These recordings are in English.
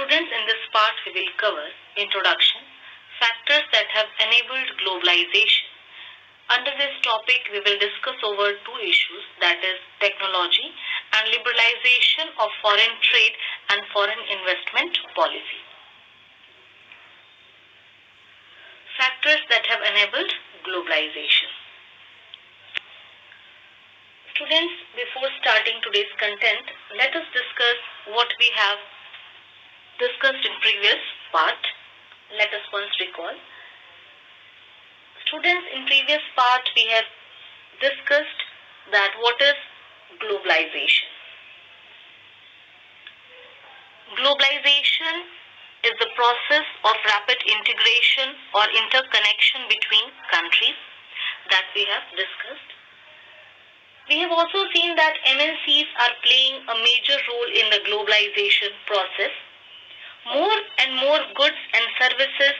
Students, in this part we will cover introduction, factors that have enabled globalization. Under this topic we will discuss over two issues, that is technology and liberalization of foreign trade and foreign investment policy. Factors that have enabled globalization. Students, before starting today's content, let us discuss what we have discussed in previous part. Let us once recall. Students, in previous part we have discussed that what is globalization. Globalization is the process of rapid integration or interconnection between countries that we have discussed. We have also seen that MNCs are playing a major role in the globalization process. More and more goods and services,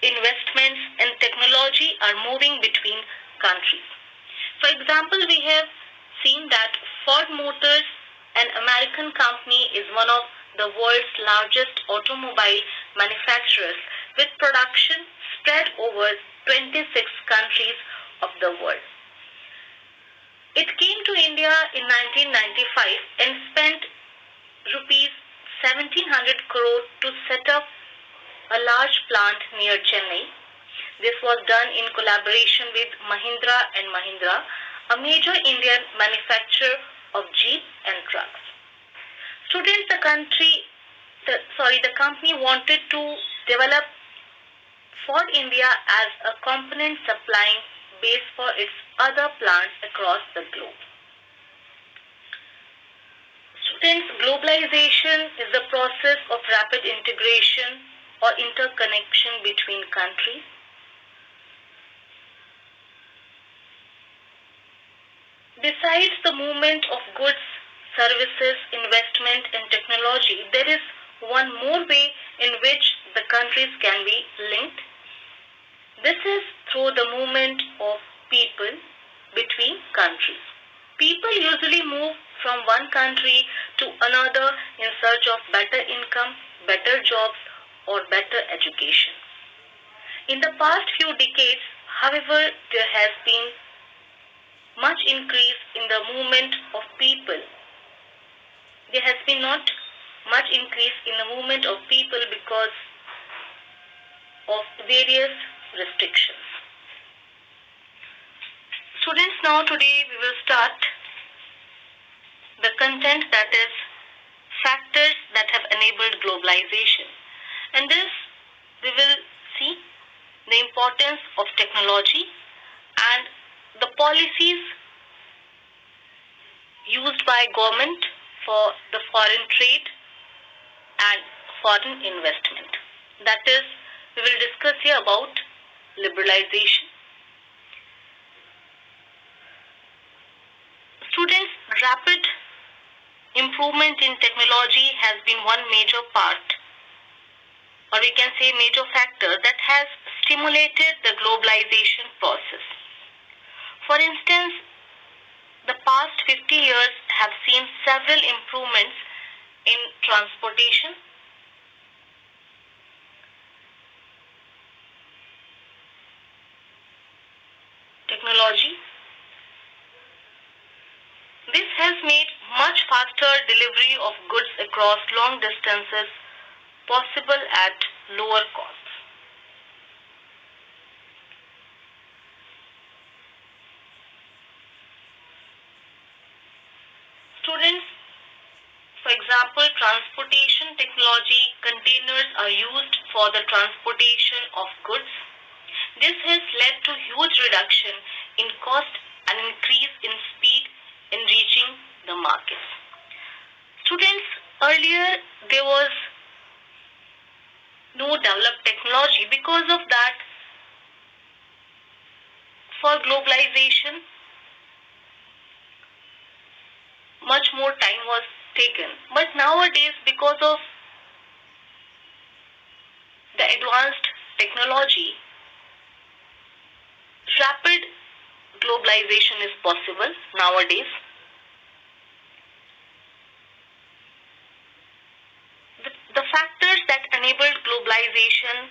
investments and technology are moving between countries. For example, we have seen that Ford Motors, an American company, is one of the world's largest automobile manufacturers with production spread over 26 countries of the world. It came to India in 1995 and spent rupees 1700 crore to set up a large plant near Chennai. This was done in collaboration with Mahindra and Mahindra, a major Indian manufacturer of jeep and trucks. Students, the company wanted to develop Ford India as a component supplying base for its other plants across the globe. Students, globalization is the process of rapid integration or interconnection between countries. Besides the movement of goods, services, investment and technology, there is one more way in which the countries can be linked. This is through the movement of people between countries. People usually move from one country to another in search of better income, better jobs, or better education. In the past few decades, however, there has been much increase in the movement of people. There has been not much increase in the movement of people because of various restrictions. Students, now today we will start the content, that is factors that have enabled globalization. In this we will see the importance of technology and the policies used by government for the foreign trade and foreign investment. That is, we will discuss here about liberalization. Students, rapid improvement in technology has been one major part, or we can say major factor, that has stimulated the globalization process. For instance, the past 50 years have seen several improvements in transportation, technology. This has made much faster delivery of goods across long distances possible at lower costs. Students, for example, transportation technology, containers are used for the transportation of goods. This has led to huge reduction in cost and increase in speed in reaching the markets. Students, earlier there was no developed technology. Because of that, for globalization, much more time was taken. But nowadays, because of the advanced technology, rapid globalization is possible nowadays. The fact that enabled globalization,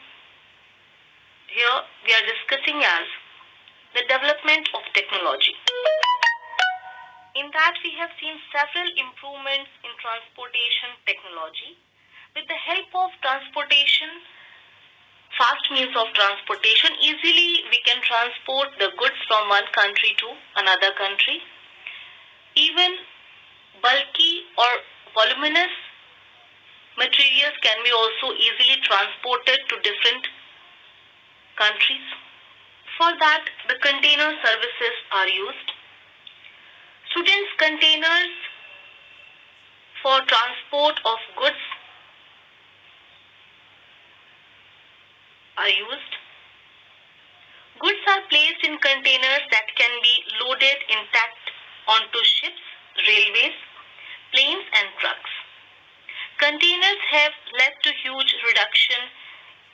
here we are discussing as the development of technology. In that we have seen several improvements in transportation technology. With the help of transportation, fast means of transportation, easily we can transport the goods from one country to another country. Even bulky or voluminous materials can be also easily transported to different countries. For that, the container services are used. Students, containers for transport of goods are used. Goods are placed in containers that can be loaded intact onto ships, railways, planes and trucks. Containers have led to huge reduction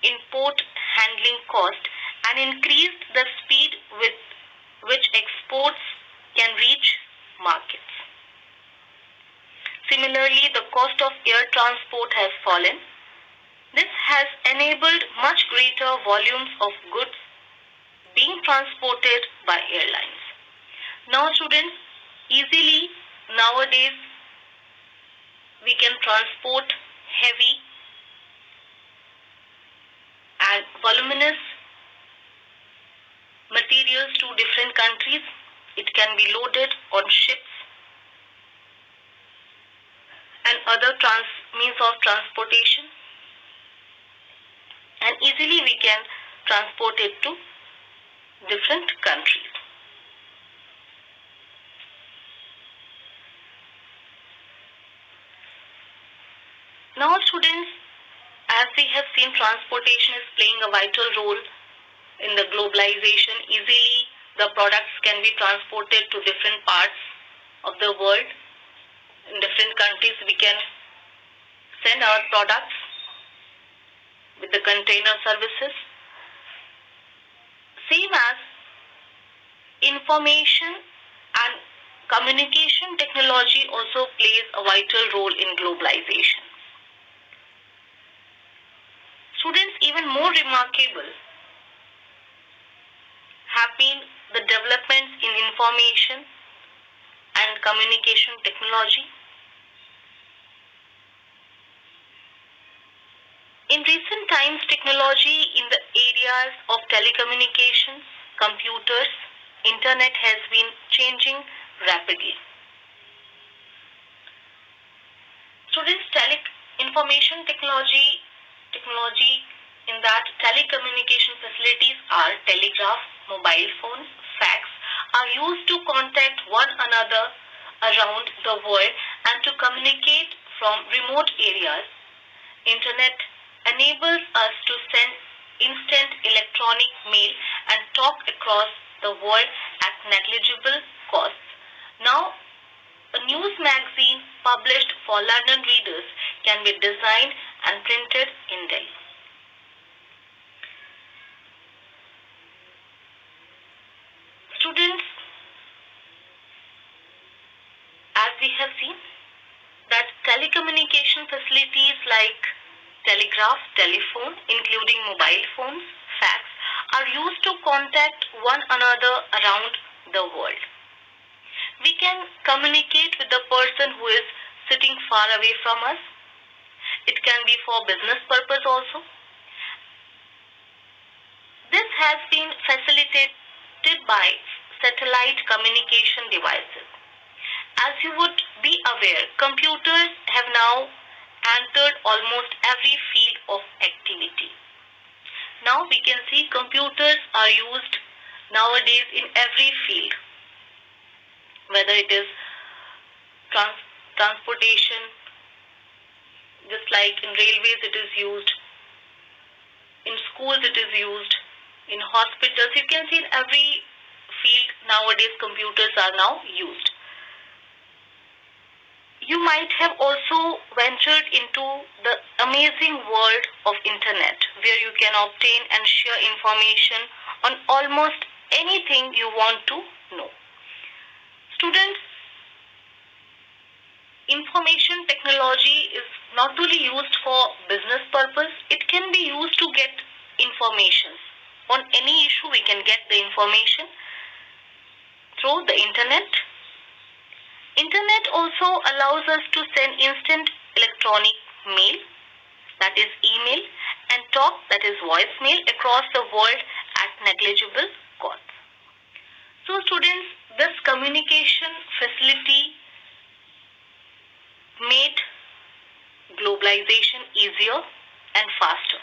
in port handling cost and increased the speed with which exports can reach markets. Similarly, the cost of air transport has fallen. This has enabled much greater volumes of goods being transported by airlines. Now students, easily nowadays we can transport heavy and voluminous materials to different countries. It can be loaded on ships and other means of transportation, and easily we can transport it to different countries. Now students, as we have seen, transportation is playing a vital role in the globalization. Easily the products can be transported to different parts of the world. In different countries we can send our products with the container services. Same as information and communication technology also plays a vital role in globalization. Students, even more remarkable have been the developments in information and communication technology. In recent times, technology in the areas of telecommunications, computers, internet has been changing rapidly. Students, information technology in that telecommunication facilities are telegraph, mobile phones, fax are used to contact one another around the world and to communicate from remote areas. Internet enables us to send instant electronic mail and talk across the world at negligible costs. Now, a news magazine published for London readers can be designed and printed in Delhi. Students, as we have seen, that telecommunication facilities like telegraph, telephone, including mobile phones, fax, are used to contact one another around the world. We can communicate with the person who is sitting far away from us. It can be for business purpose also. This has been facilitated by satellite communication devices. As you would be aware, computers have now entered almost every field of activity. Now we can see computers are used nowadays in every field, whether it is transportation, just like in railways it is used, in schools it is used, in hospitals. You can see in every field nowadays computers are now used. You might have also ventured into the amazing world of internet, where you can obtain and share information on almost anything you want to know. Students, information technology is not only used for business purpose, it can be used to get information. On any issue, we can get the information through the internet. Internet also allows us to send instant electronic mail, that is email, and talk, that is voicemail, across the world at negligible cost. So students, this communication facility made globalization easier and faster.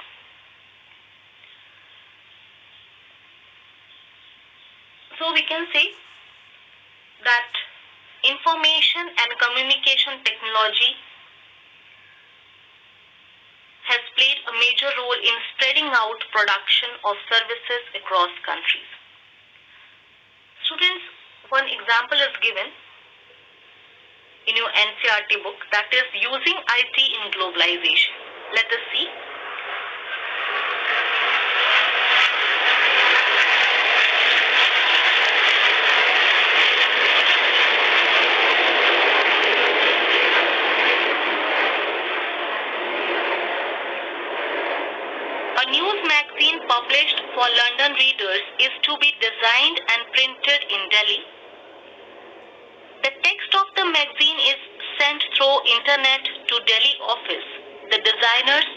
So we can say that information and communication technology has played a major role in spreading out production of services across countries. Students, one example is given in your NCERT book, that is using IT in globalization. Let us see. A news magazine published for London readers is to be designed and printed in Delhi. The text of the magazine is sent through internet to Delhi office. The designers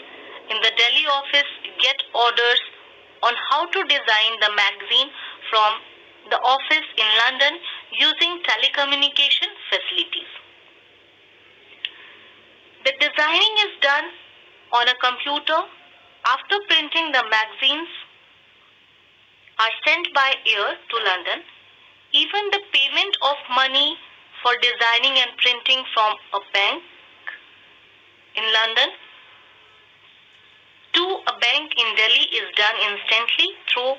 in the Delhi office get orders on how to design the magazine from the office in London using telecommunication facilities. The designing is done on a computer. After printing, the magazines are sent by air to London. Even the payment of money for designing and printing from a bank in London to a bank in Delhi is done instantly through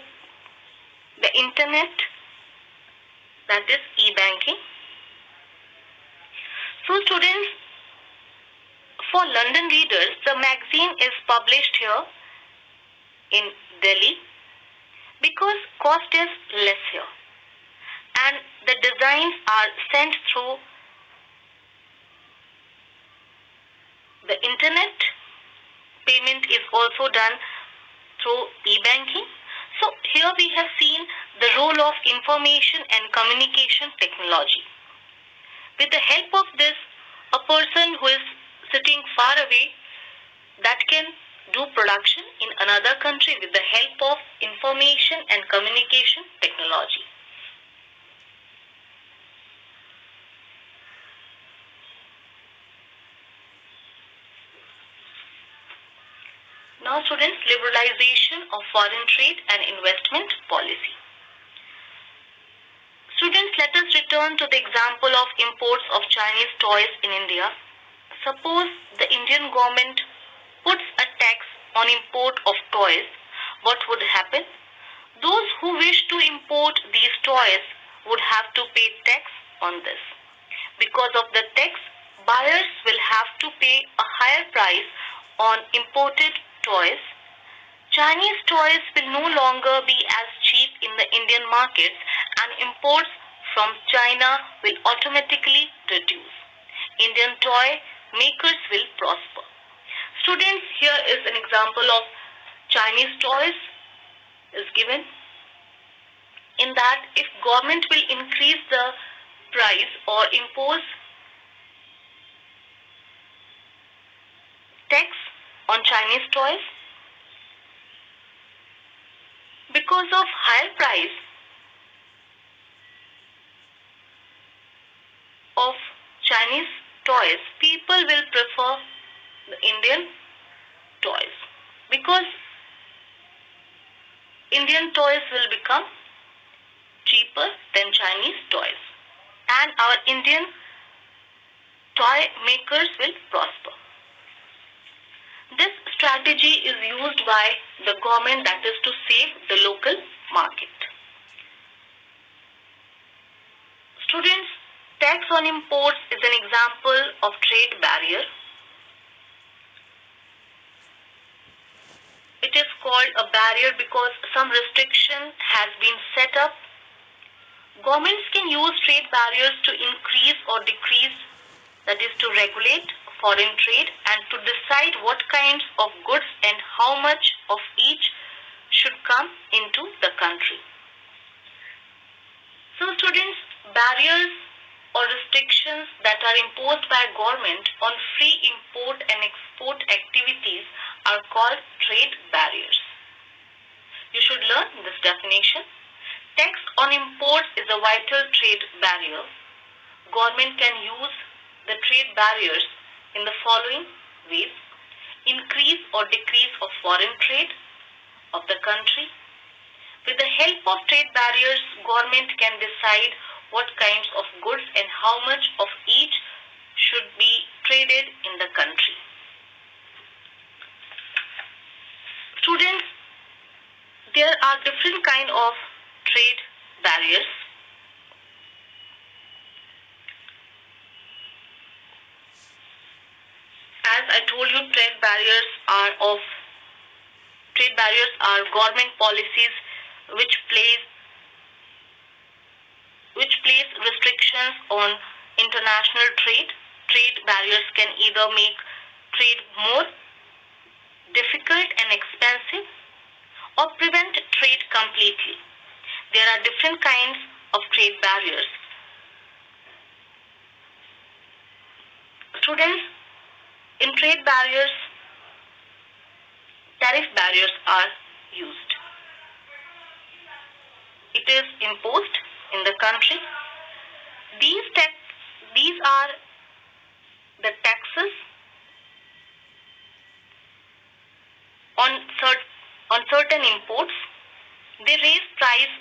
the internet, that is e-banking. So students, for London readers, the magazine is published here in Delhi because cost is less here, and the designs are sent through the internet. Payment is also done through e-banking. So here we have seen the role of information and communication technology. With the help of this, a person who is sitting far away that can do production in another country with the help of information and communication technology. Now students, liberalization of foreign trade and investment policy. Students, let us return to the example of imports of Chinese toys in India. Suppose the Indian government puts a tax on import of toys. What would happen? Those who wish to import these toys would have to pay tax on this. Because of the tax, buyers will have to pay a higher price on imported toys. Chinese toys will no longer be as cheap in the Indian markets, and imports from China will automatically reduce. Indian toy makers will prosper. Students, here is an example of Chinese toys is given. In that, if government will increase the price or impose tax on Chinese toys, because of higher price of Chinese toys, people will prefer the Indian toys, because Indian toys will become cheaper than Chinese toys, and our Indian toy makers will prosper. This strategy is used by the government, that is to save the local market. Students, tax on imports is an example of trade barrier. It is called a barrier because some restriction has been set up. Governments can use trade barriers to increase or decrease, that is to regulate foreign trade and to decide what kinds of goods and how much of each should come into the country. So students, barriers or restrictions that are imposed by government on free import and export activities are called trade barriers. You should learn this definition. Tax on imports is a vital trade barrier. Government can use the trade barriers in the following ways: increase or decrease of foreign trade of the country. With the help of trade barriers, government can decide what kinds of goods and how much of each should be traded in the country. Students, there are different kinds of trade barriers. As I told you, trade barriers are government policies which place restrictions on international trade. Trade barriers can either make trade more difficult and expensive or prevent trade completely. There are different kinds of trade barriers. Students, in trade barriers, tariff barriers are used. It is imposed in the country. These are the taxes on certain imports. They raise price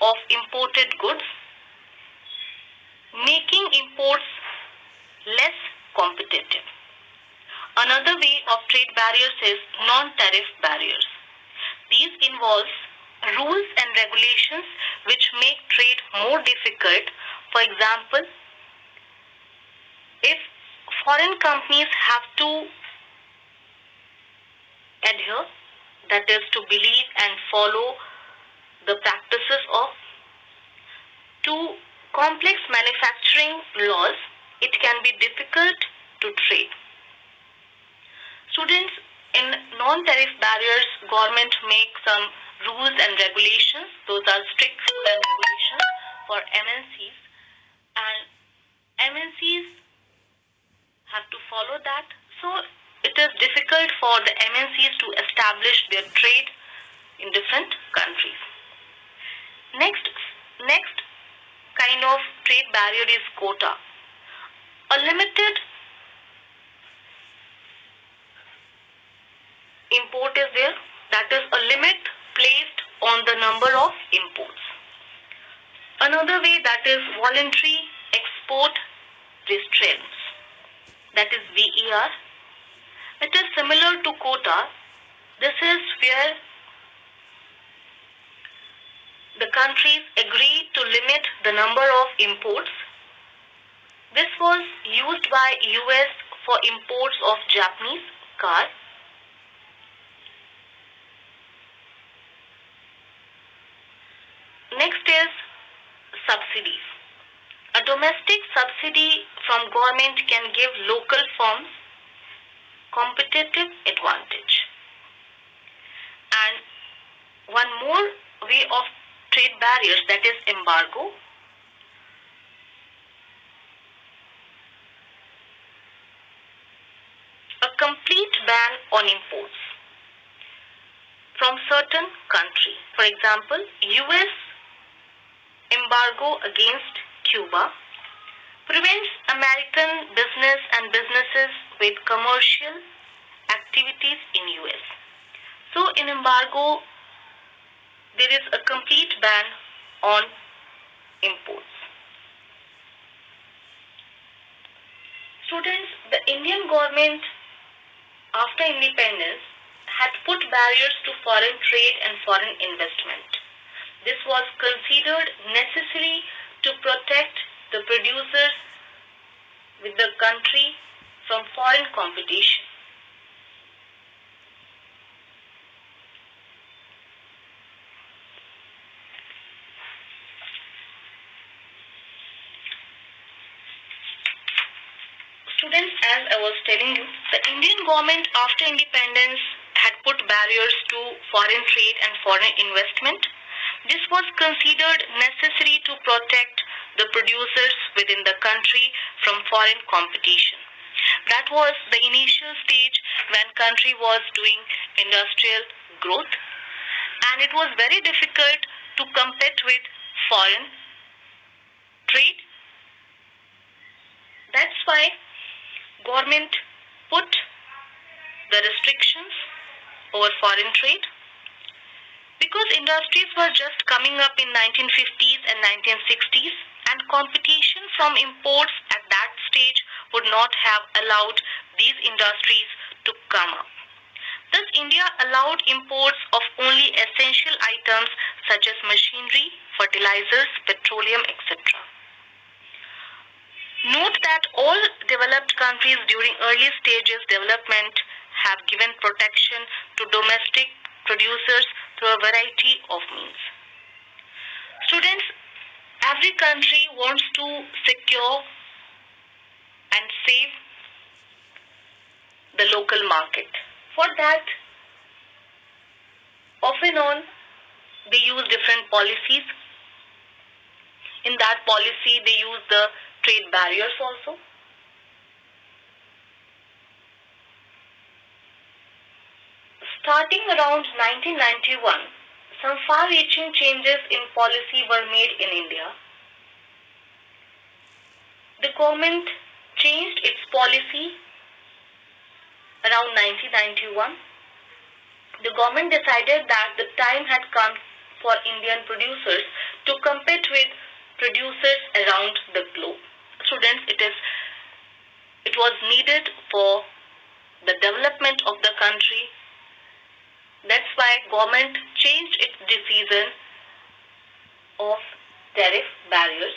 of imported goods, making imports less competitive. Another way of trade barriers is non-tariff barriers. These involve rules and regulations which make trade more difficult. For example, if foreign companies have to adhere, that is to believe and follow the practices of two complex manufacturing laws, it can be difficult to trade. Students, in non-tariff barriers, government make some rules and regulations. Those are strict rules and regulations for MNCs, and MNCs have to follow that. So it is difficult for the MNCs to establish their trade in different countries. Next kind of trade barrier is quota. A limited import is there, that is a limit placed on the number of imports. Another way, that is voluntary export restraints, that is VER. It is similar to quota. This is where the countries agree to limit the number of imports. This was used by US for imports of Japanese cars. Next is subsidies. A domestic subsidy from government can give local firms competitive advantage. And one more way of trade barriers, that is embargo. A complete ban on imports from certain country. For example, US embargo against Cuba prevents American business and businesses with commercial activities in US. So in embargo, there is a complete ban on imports. Students, the Indian government after independence had put barriers to foreign trade and foreign investment. This was considered necessary to protect the producers with the country from foreign competition. Students, as I was telling you, the Indian government after independence had put barriers to foreign trade and foreign investment. This was considered necessary to protect the producers within the country from foreign competition. That was the initial stage when country was doing industrial growth, and it was very difficult to compete with foreign trade. That's why government put the restrictions over foreign trade, because industries were just coming up in 1950s and 1960s, and competition from imports at that stage would not have allowed these industries to come up. Thus, India allowed imports of only essential items such as machinery, fertilizers, petroleum, etc. Note that all developed countries during early stages development have given protection to domestic producers through a variety of means. Students, every country wants to secure and save the local market. For that, off and on, they use different policies. In that policy, they use the trade barriers also. Starting around 1991, some far-reaching changes in policy were made in India. The government changed its policy around 1991. The government decided that the time had come for Indian producers to compete with producers around the globe. Students, it was needed for the development of the country. That's why government changed its decision of tariff barriers.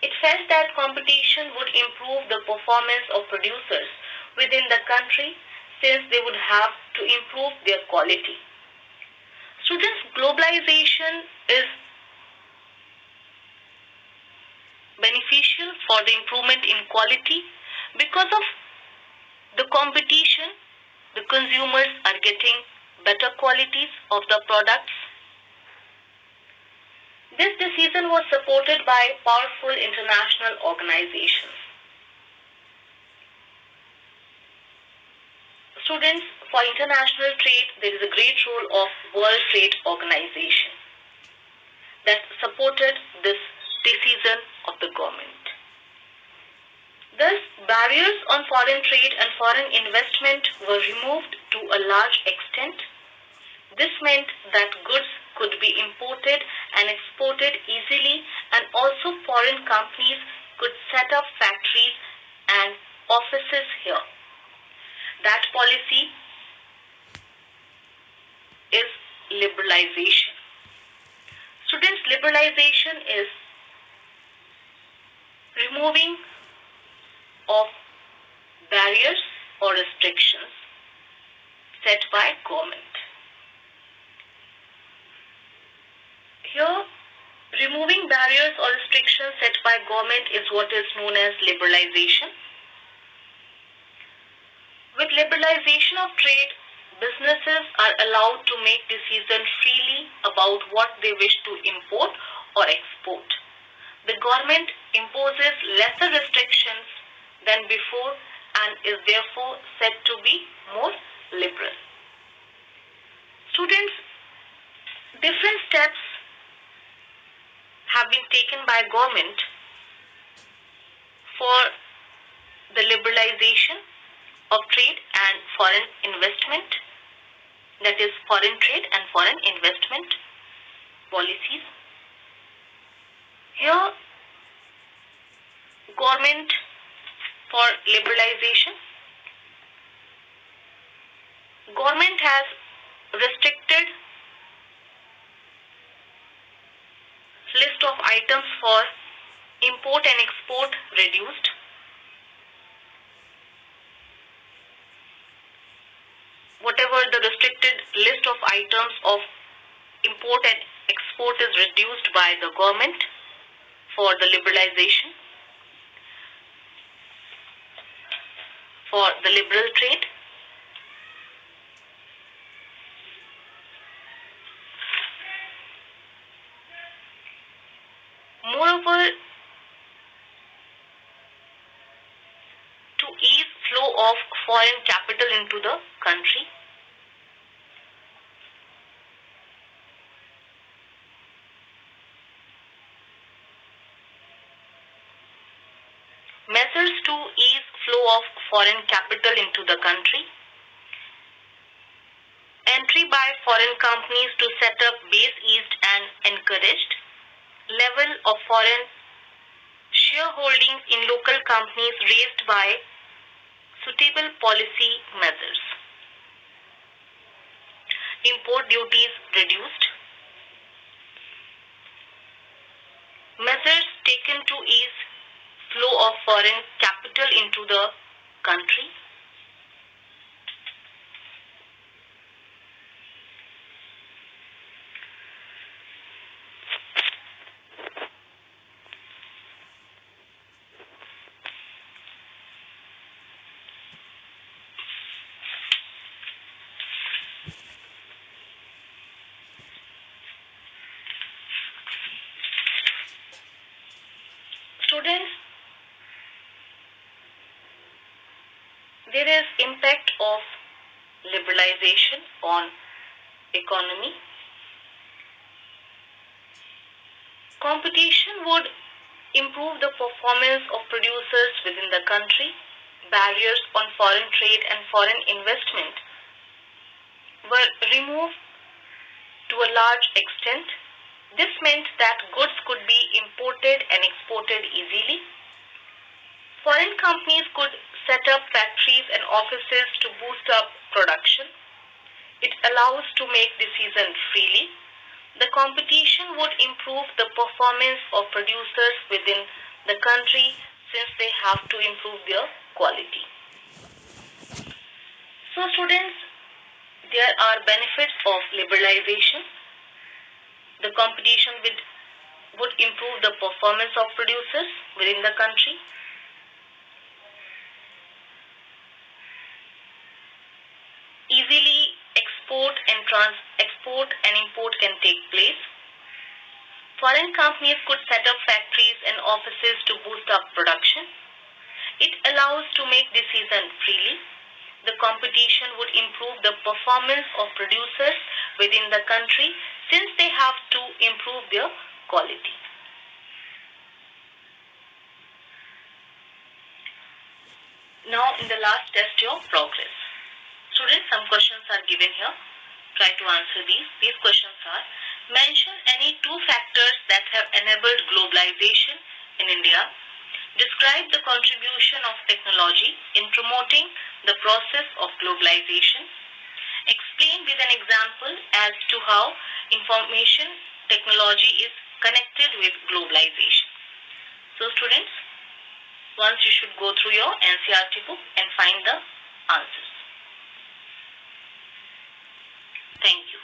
It felt that competition would improve the performance of producers within the country, since they would have to improve their quality. Students, globalization is beneficial for the improvement in quality. Because of the competition, the consumers are getting better qualities of the products. This decision was supported by powerful international organizations. Students, for international trade, there is a great role of World Trade Organization that supported this decision of the government. Thus, barriers on foreign trade and foreign investment were removed to a large extent. This meant that goods could be imported and exported easily, and also foreign companies could set up factories and offices here. That policy is liberalization. Students, liberalization is removing of barriers or restrictions set by government. Here, removing barriers or restrictions set by government is what is known as liberalization. With liberalization of trade, businesses are allowed to make decisions freely about what they wish to import or export. The government imposes lesser restrictions than before and is therefore said to be more liberal. Students, different steps have been taken by government for the liberalization of trade and foreign investment, that is foreign trade and foreign investment policies. Here, government for liberalization, government has restricted list of items for import and export reduced. Whatever the restricted list of items of import and export is reduced by the government for the liberalization. for the liberal trade. Moreover, to ease flow of foreign capital into the country, measures to ease flow of foreign capital into the country. Entry by foreign companies to set up base eased and encouraged. Level of foreign shareholdings in local companies raised by suitable policy measures. Import duties reduced. Measures taken to ease flow of foreign capital into the country. Students, there is impact of liberalization on economy. Competition would improve the performance of producers within the country. Barriers on foreign trade and foreign investment were removed to a large extent. This meant that goods could be imported and exported easily. Foreign companies could set up factories and offices to boost up production. It allows to make decisions freely. The competition would improve the performance of producers within the country since they have to improve their quality. So students, there are benefits of liberalization. The competition would improve the performance of producers within the country. Easily export and import can take place. Foreign companies could set up factories and offices to boost up production. It allows to make decisions freely. The competition would improve the performance of producers within the country since they have to improve their quality. Now in the last test, your progress. Students, some questions are given here. Try to answer these. These questions are: mention any two factors that have enabled globalization in India. Describe the contribution of technology in promoting the process of globalization. Explain with an example as to how information technology is connected with globalization. So students, once you should go through your NCERT book and find the answers. Thank you.